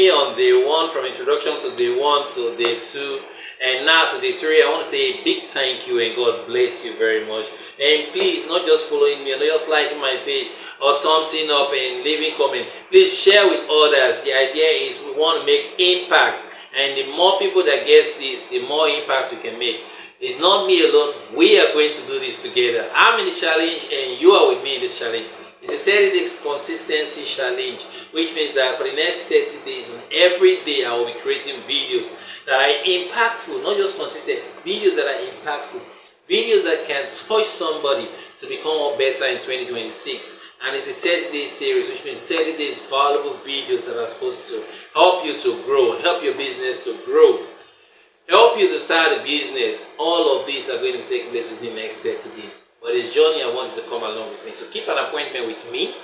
me on day 1, from introduction to day 1 to day 2, and now to day 3. I want to say a big thank you and God bless you very much. And please, not just following me, not just liking my page or thumbsing up and leaving comment. Please share with others. The idea is we want to make impact, and the more people that gets this, the more impact we can make. It's not me alone. We are going to do this together. I'm in the challenge and you are with me in this challenge. It's a 30 days consistency challenge, which means that for the next 30 days and every day I will be creating videos that are impactful, not just consistent, videos that are impactful, videos that can touch somebody to become better in 2026. And it's a 30-day series, which means 30 days valuable videos that are supposed to help you to grow, help your business to grow, help you to start a business. All of these are going to be taking place within the next 30 days. But this journey, I want you to come along with me. So keep an appointment with me.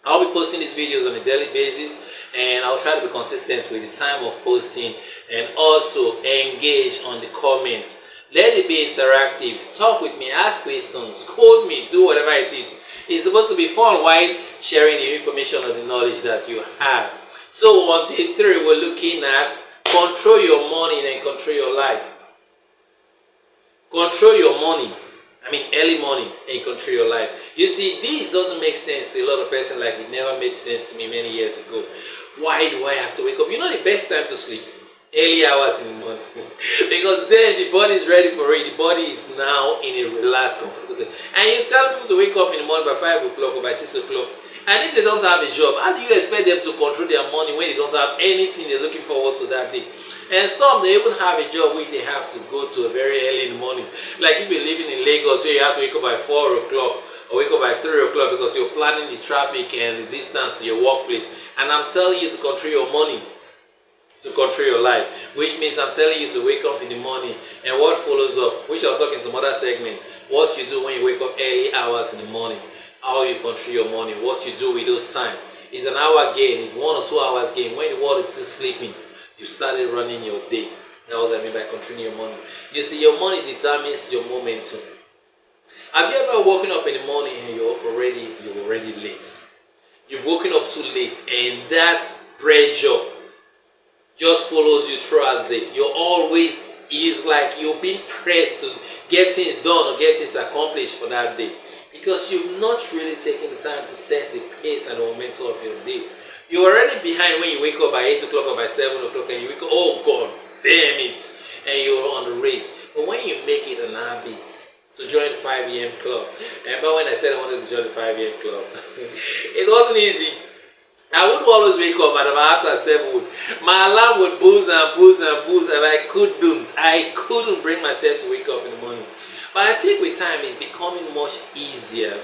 I'll be posting these videos on a daily basis, and I'll try to be consistent with the time of posting, and also engage on the comments. Let it be interactive. Talk with me, ask questions, code me, do whatever it is. It's supposed to be fun while sharing the information or the knowledge that you have. So on day 3, we're looking at control your money and control your life. Control your money. Early morning and control your life. You see, this doesn't make sense to a lot of person, like it never made sense to me many years ago. Why do I have to wake up? You know the best time to sleep? Early hours in the morning. Because then the body is ready for it. The body is now in a relaxed, comfortable state. And you tell people to wake up in the morning by 5 o'clock or by 6 o'clock. And if they don't have a job, how do you expect them to control their money when they don't have anything they're looking forward to that day? And some, they even have a job which they have to go to very early in the morning. Like if you're living in Lagos, where you have to wake up by 4 o'clock or wake up by 3 o'clock because you're planning the traffic and the distance to your workplace. And I'm telling you to control your money, to control your life, which means I'm telling you to wake up in the morning. And what follows up, which I'll talk in some other segments, what you do when you wake up early hours in the morning, how you control your money, what you do with those time. It's an hour gain, it's 1 or 2 hours gain. When the world is still sleeping, you started running your day. That's what I mean by controlling your money. You see, your money determines your momentum. Have you ever woken up in the morning and you're already late? You've woken up too late, and that pressure just follows you throughout the day. You're always, it's like you're being pressed to get things done or get things accomplished for that day, because you've not really taken the time to set the pace and the momentum of your day. You're already behind when you wake up by 8 o'clock or by 7 o'clock and you wake up, oh God, damn it, and you're on the race. But when you make it an habit to join the 5 a.m. club, remember when I said I wanted to join the 5 a.m. club? It wasn't easy. I would always wake up at about after 7. My alarm would buzz and buzz and buzz, and I couldn't bring myself to wake up in the morning. But I think with time it's becoming much easier.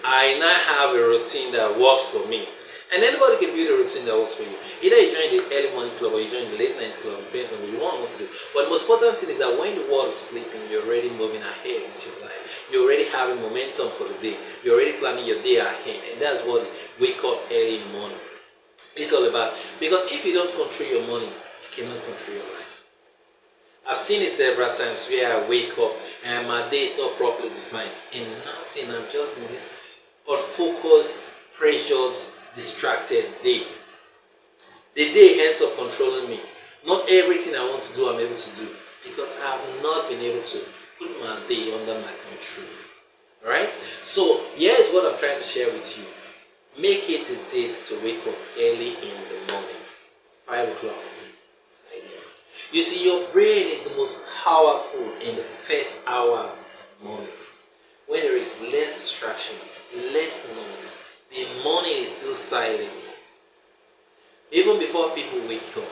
I now have a routine that works for me. And anybody can build a routine that works for you. Either you join the early morning club or you join the late night club, depends on what you want to do. But the most important thing is that when the world is sleeping, you're already moving ahead with your life. You're already having momentum for the day. You're already planning your day ahead. And that's what wake up early in the morning is all about. Because if you don't control your money, you cannot control your life. I've seen it several times where I wake up and my day is not properly defined. And nothing, I'm just in this unfocused, pressured, distracted day. The day ends up controlling me. Not everything I want to do, I'm able to do. Because I have not been able to put my day under my control. Alright? So, here's what I'm trying to share with you. Make it a date to wake up early in the morning. 5 o'clock. You see, your brain is the most powerful in the first hour of the morning. When there is less distraction, less noise, the morning is still silent. Even before people wake up,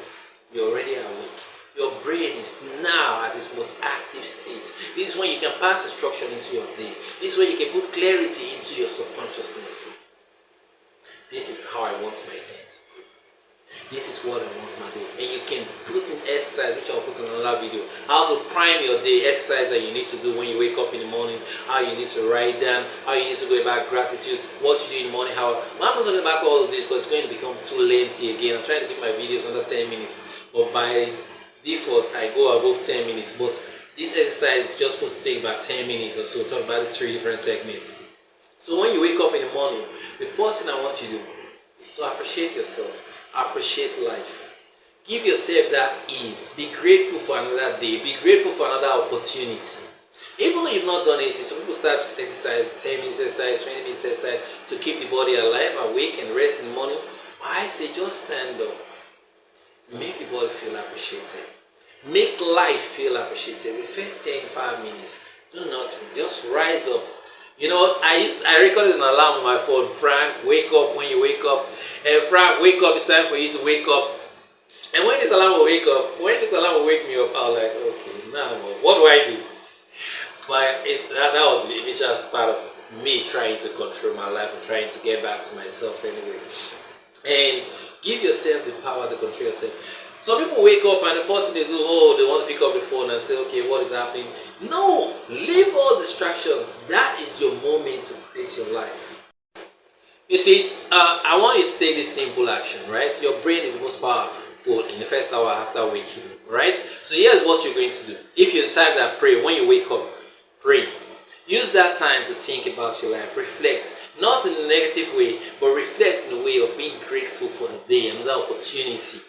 you're already awake. Your brain is now at its most active state. This is when you can pass instruction into your day. This is when you can put clarity into your subconsciousness. This is how I want my day. This is what I want my day. And you can put in exercise, which I'll put in another video. How to prime your day, exercise that you need to do when you wake up in the morning, how you need to write down, how you need to go about gratitude, what you do in the morning, how. I'm not talking about all of this because it's going to become too lengthy again. I'm trying to keep my videos under 10 minutes. But by default, I go above 10 minutes. But this exercise is just supposed to take about 10 minutes or so. Talk about these 3 different segments. So when you wake up in the morning, the first thing I want you to do is to appreciate yourself. Appreciate life. Give yourself that ease. Be grateful for another day. Be grateful for another opportunity. Even though you've not done anything, some people start exercise, 10 minutes exercise, 20 minutes exercise to keep the body alive, awake, and rest in the morning. I say just stand up. Make the body feel appreciated. Make life feel appreciated. The first 10, 5 minutes, do nothing. Just rise up. I recorded an alarm on my phone. Frank, wake up when you wake up. And Frank, wake up. It's time for you to wake up. And when this alarm will wake me up, I was like, okay, now what do I do? But that was the initial part of me trying to control my life and trying to get back to myself anyway. And give yourself the power to control yourself. Some people wake up and the first thing they do, they want to pick up the phone and say, okay, what is happening? No, leave all distractions. That is your moment to create your life. You see, I want you to take this simple action, right? Your brain is most powerful in the first hour after waking up, right? So here's what you're going to do. If you're the type that pray, when you wake up, pray. Use that time to think about your life. Reflect, not in a negative way, but reflect in a way of being grateful for the day, another opportunity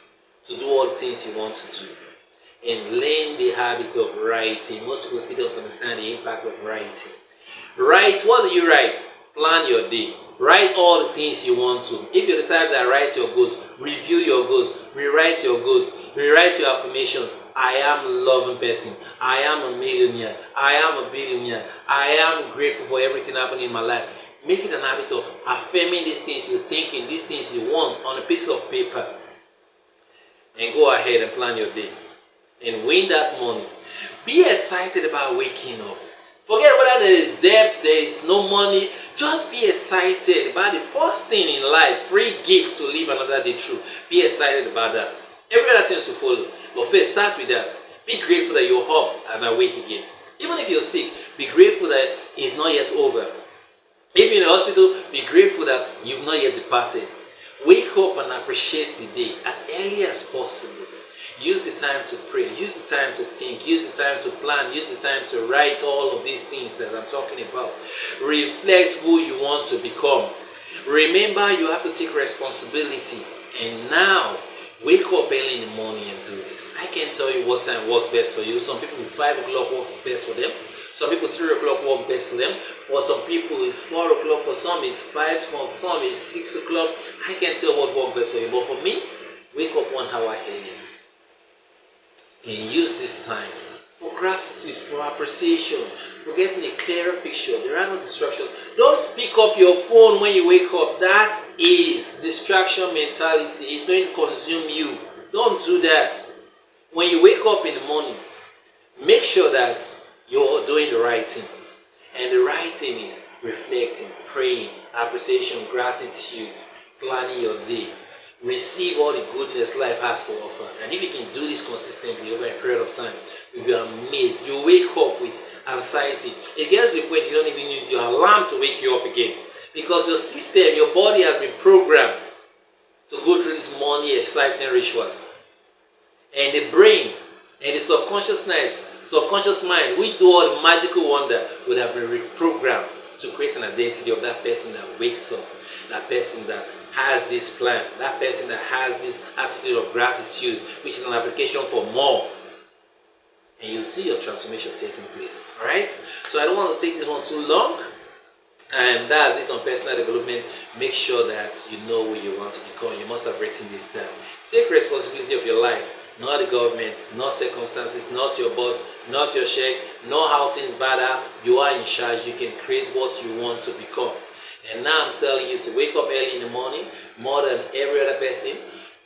to do all the things you want to do. And learn the habits of writing. Most people still don't understand the impact of writing. Write. What do you write? Plan your day. Write all the things you want to. If you're the type that writes your goals, review your goals, rewrite your goals, rewrite your affirmations. I am a loving person. I am a millionaire. I am a billionaire. I am grateful for everything happening in my life. Make it an habit of affirming these things you're thinking, these things you want on a piece of paper. And go ahead and plan your day. And win that money. Be excited about waking up. Forget whether there is debt, there is no money. Just be excited about the first thing in life, free gifts to live another day through. Be excited about that. Every other thing to follow. But first, start with that. Be grateful that you're up and awake again. Even if you're sick, be grateful that it's not yet over. If you're in the hospital, be grateful that you've not yet departed. Wake up and appreciate the day as early as possible. Use the time to pray. Use the time to think. Use the time to plan. Use the time to write all of these things that I'm talking about. Reflect who you want to become. Remember, you have to take responsibility. And now, wake up early in the morning and do this. I can't tell you what time works best for you. Some people, 5 o'clock works best for them. Some people, 3 o'clock works best for them. For some people, it's 4 o'clock. For some, it's 5. For some, it's 6 o'clock. I can't tell what works best for you. But for me, wake up 1 hour earlier. And use this time for gratitude, for appreciation, for getting a clearer picture. There are no distractions. Don't pick up your phone when you wake up. That is distraction mentality. It's going to consume you. Don't do that. When you wake up in the morning, make sure that you're doing the right thing. And the right thing is reflecting, praying, appreciation, gratitude, planning your day. Receive all the goodness life has to offer. And if you can do this consistently over a period of time, you'll be amazed. You wake up with anxiety. It gets to the point you don't even need your alarm to wake you up again. Because your system, your body has been programmed to go through these morning exciting rituals. And the brain and the subconscious mind, which do all the magical wonder, would have been reprogrammed to create an identity of that person that wakes up, that person that has this plan, that person that has this attitude of gratitude, which is an application for more. And you'll see your transformation taking place. Alright? So I don't want to take this one too long. And that's it on personal development. Make sure that you know who you want to become. You must have written this down. Take responsibility of your life. Not the government, not circumstances, not your boss, not your check, not how things matter. You are in charge. You can create what you want to become. And now I'm telling you to wake up early in the morning, more than every other person,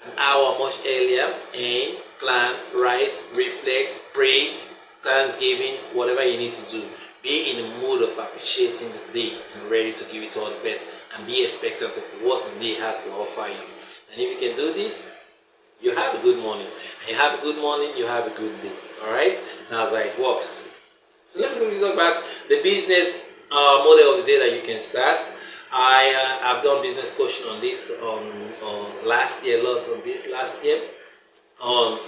an hour much earlier, and plan, write, reflect, pray, thanksgiving, whatever you need to do. Be in the mood of appreciating the day and ready to give it all the best, and be expectant of what the day has to offer you. And if you can do this, you have a good morning. And you have a good morning, you have a good day. Alright? That's how it works. So let me quickly talk about the business model of the day that you can start. I've done business coaching on this on last year, lots on this last year on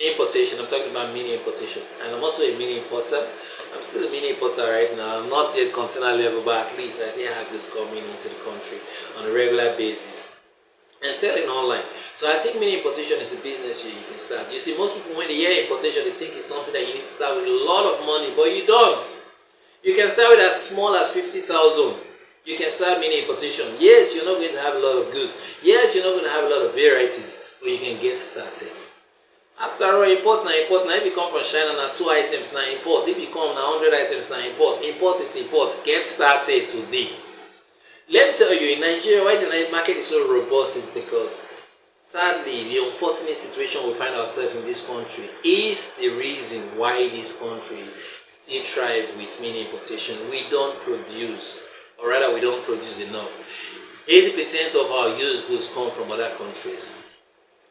importation. I'm talking about mini importation, and I'm also a mini importer. I'm still a mini importer right now. I'm not yet container level, but at least I still have this coming into the country on a regular basis. and selling online. So I think mini importation is a business you can start. You see, most people when they hear importation, they think it's something that you need to start with a lot of money, but you don't. You can start with as small as 50,000. You can start mini importation. Yes, you're not going to have a lot of goods. Yes, you're not going to have a lot of varieties, but you can get started. After all, import now, import now. If you come from China now, 2 items now import. If you come now, 100 items now import. Import is import. Get started today. Let me tell you, in Nigeria, why the night market is so robust is because, sadly, the unfortunate situation we find ourselves in this country is the reason why this country still thrives with mini importation. We don't produce, or rather we don't produce enough. 80% of our used goods come from other countries.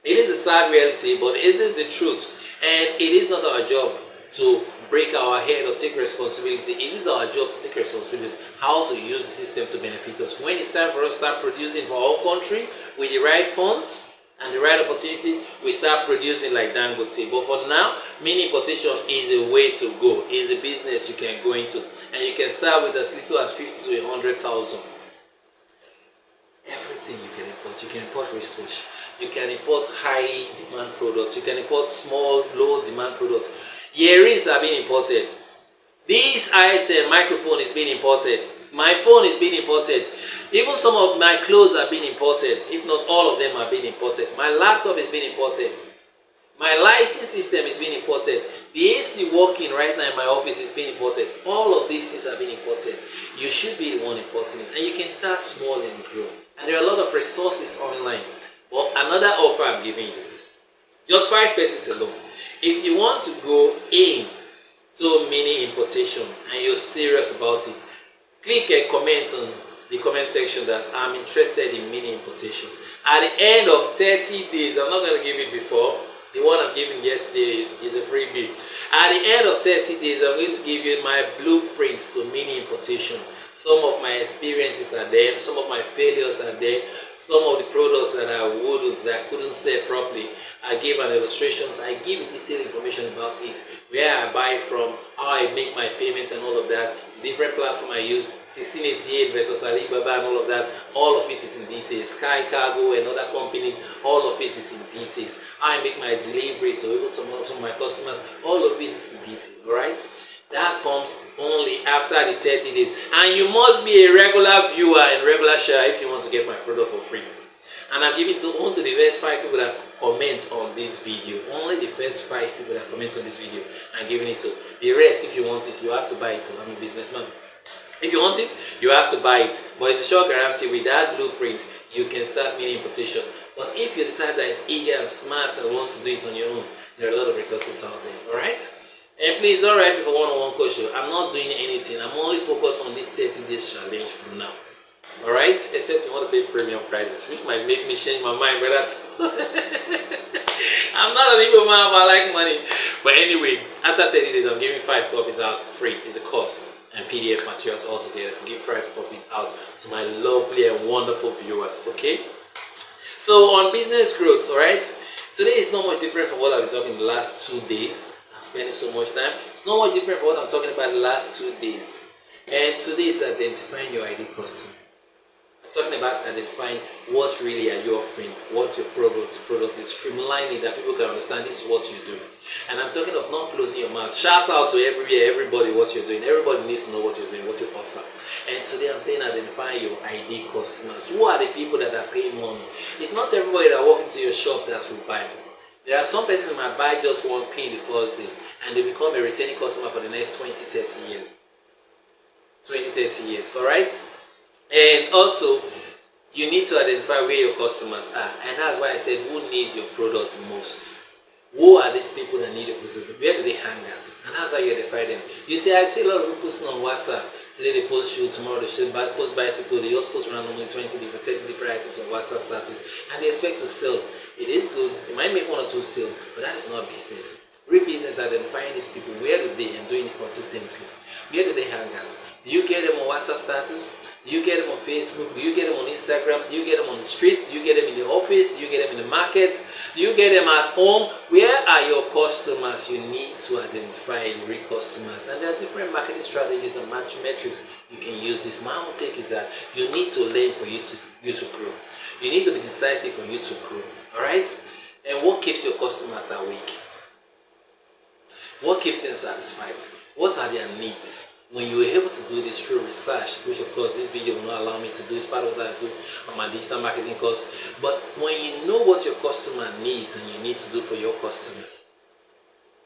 It is a sad reality, but it is the truth, and it is not our job to break our head or take responsibility. It is our job to take responsibility how to use the system to benefit us. When it's time for us to start producing for our own country with the right funds and the right opportunity, we start producing like Dangote. But for now, mini importation is a way to go. It's a business you can go into, and you can start with as little as 50 to 100,000. Everything you can import. You can import research. You can import high demand products. You can import small, low demand products. Earrings are being imported. This item, microphone, is being imported. My phone is being imported. Even some of my clothes are being imported. If not all of them are being imported. My laptop is being imported. My lighting system is being imported. The AC working right now in my office is being imported. All of these things are being imported. You should be the one importing it. And you can start small and grow. And there are a lot of resources online. But another offer I'm giving you. Just 5 persons alone. If you want to go in to mini importation and you're serious about it, click and comment on the comment section that I'm interested in mini importation. At the end of 30 days, I'm not going to give it before. The one I'm giving yesterday is a freebie. At the end of 30 days, I'm going to give you my blueprints to mini importation. Some of my experiences are there, some of my failures are there, some of the products that I couldn't sell properly. I give an illustrations, I give detailed information about it, where I buy from, how I make my payments and all of that, different platform I use, 1688 versus Alibaba and all of that. All of it is in details. Sky Cargo and other companies, all of it is in details. How I make my delivery to even some of my customers, all of it is in detail, alright? That comes only after the 30 days. And you must be a regular viewer and regular share if you want to get my product for free. And I'm giving to only the first 5 people that comment on this video. Only the first 5 people that comment on this video, I'm giving it to. The rest, if you want it, you have to buy it. I'm a businessman. If you want it, you have to buy it. But it's a sure guarantee. With that blueprint, you can start mini importation. But if you're the type that is eager and smart and wants to do it on your own, there are a lot of resources out there. Alright? And please don't write me for one-on-one coaching. I'm not doing anything. I'm only focused on this 30 days challenge from now. Alright? Except you want to pay premium prices, which might make me change my mind, but that's I'm not an evil man, but I like money. But anyway, after 30 days, I'm giving 5 copies out free. It's a course and PDF materials all together. I'm giving 5 copies out to my lovely and wonderful viewers. Okay? So on business growth, alright? Today is not much different from what I've been talking the last 2 days. Spending so much time. It's not much different from what I'm talking about the last 2 days. And today is identifying your ideal customer. I'm talking about identifying what really are you offering, what your product is, streamlining that people can understand this is what you do. And I'm talking of not closing your mouth. Shout out to everybody what you're doing. Everybody needs to know what you're doing, what you offer. And today I'm saying identify your ideal customers. Who are the people that are paying money? It's not everybody that walk into your shop that will buy. There are some persons who might buy just one pin the first day and they become a returning customer for the next 20-30 years. 20-30 years, alright? And also, you need to identify where your customers are. And that's why I said, who needs your product most? Who are these people that need your product? Where do they hang at? And that's how you identify them. You see, I see a lot of people posting on WhatsApp. Today they post shoe, tomorrow they should post bicycle. They just post randomly 30 different items on WhatsApp status. And they expect to sell. It is good. They might make 1 or 2 sales, but that is not business. Real business, identifying these people. Where do they, and doing it consistently. Where do they hang at? Do you get them on WhatsApp status? Do you get them on Facebook? Do you get them on Instagram? Do you get them on the street? Do you get them in the office? Do you get them in the market? Do you get them at home? Where are your customers? You need to identify real customers. And there are different marketing strategies and metrics you can use. This my own take is that you need to learn for you to grow. You need to be decisive for you to grow. Alright? And what keeps your customers awake? What keeps them satisfied? What are their needs? When you are able to do this through research, which of course this video will not allow me to do, it's part of what I do on my digital marketing course. But when you know what your customer needs and you need to do for your customers,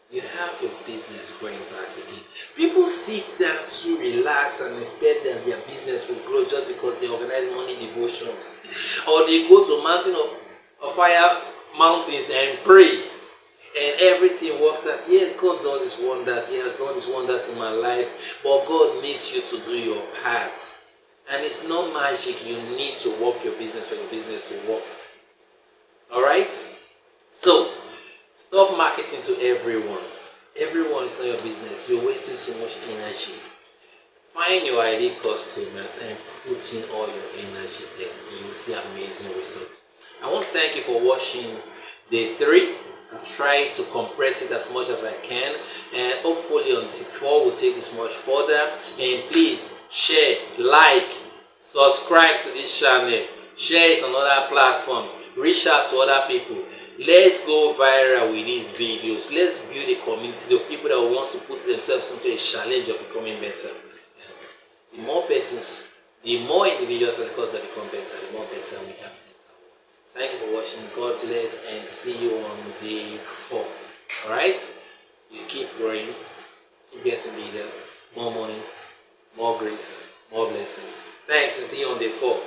you have your business growing back again. People sit down to relax and expect that their business will grow just because they organize morning devotions, or they go to mountain of fire mountains and pray, and everything works out. Yes, God does his wonders. He has done his wonders in my life, but God needs you to do your part. And it's not magic. You need to work your business for your business to work. Alright? So, stop marketing to everyone. Everyone is not your business. You're wasting so much energy. Find your ideal customers and put in all your energy there, and you'll see amazing results. I want to thank you for watching day 3. I'm trying to compress it as much as I can, and hopefully on day 4 we'll take this much further. And please share, like, subscribe to this channel, share it on other platforms, reach out to other people. Let's go viral with these videos. Let's build a community of people that want to put themselves into a challenge of becoming better. The more persons, the more individuals of course that become better, the more better we have. Thank you for watching. God bless, and see you on day 4. Alright? You keep growing, keep getting bigger, more money, more grace, more blessings. Thanks, and see you on day 4.